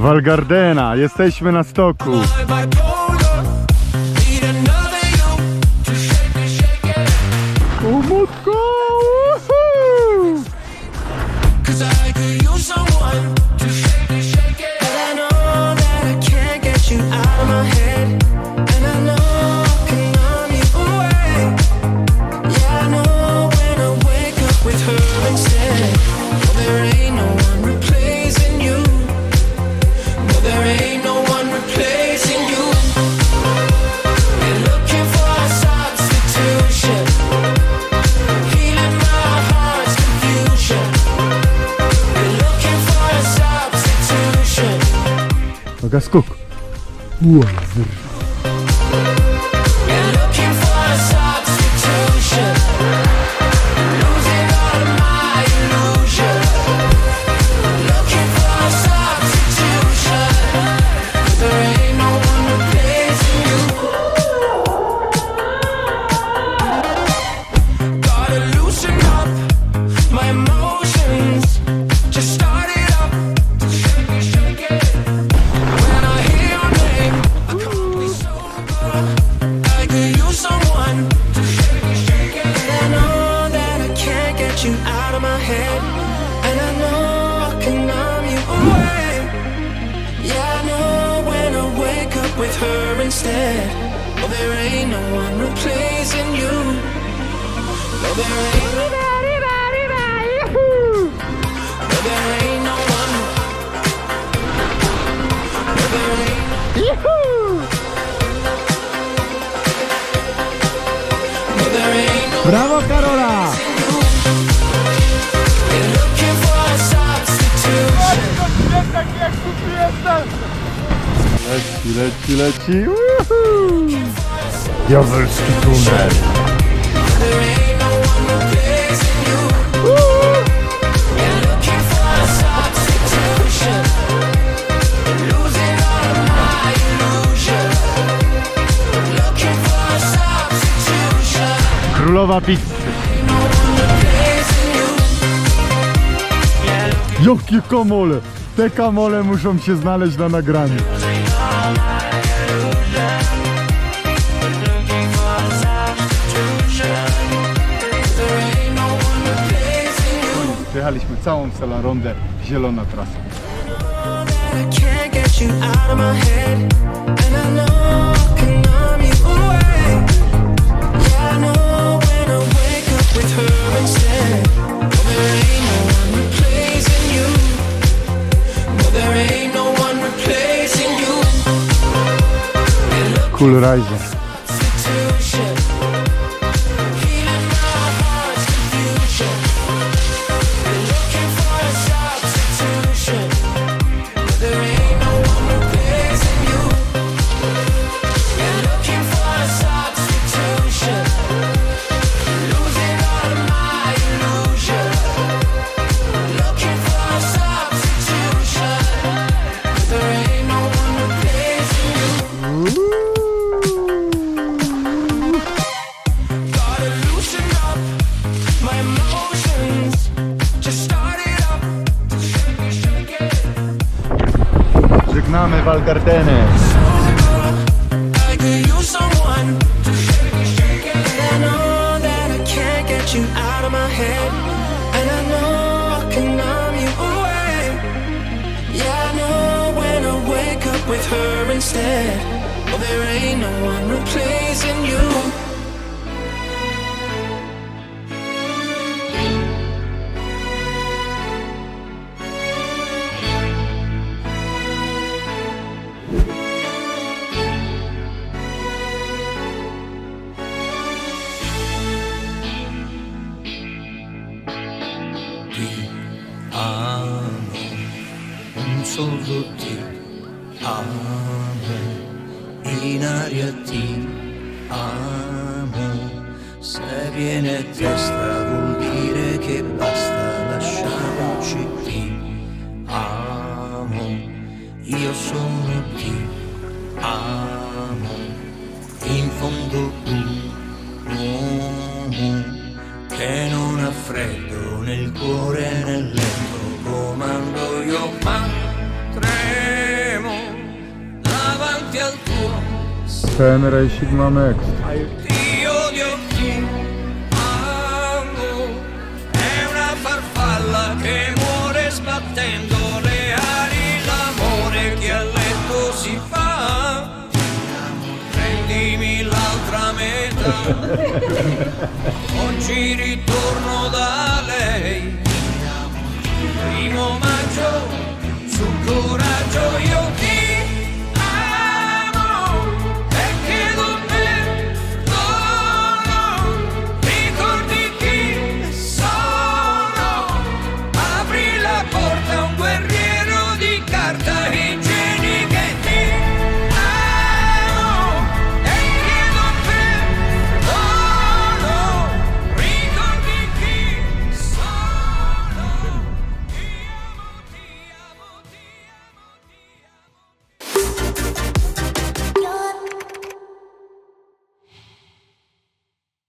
Val Gardena, jesteśmy na stoku. O matko! Uwaga, skok! Brawo, Karola! Leci! Diabelski tunel! Królowa pizzy. Jakie kamole! Te kamole muszą się znaleźć na nagraniu. Przejechaliśmy całą rondę, zielona trasa. Cool Riser. Żegnamy Val Gardenę. Solo ti amo, in aria ti amo, se viene a testa vuol dire che basta, lasciamoci ti amo, io sono ti amo, in fondo un uomo che non ha freddo nel cuore e nel letto, comando io. 3 al tuo. Tenera i Sigma Max. Ti odio ti amo. È una farfalla che muore sbattendo le ali. L'amore che a letto si fa. Prendimi l'altra metà. Oggi ritorno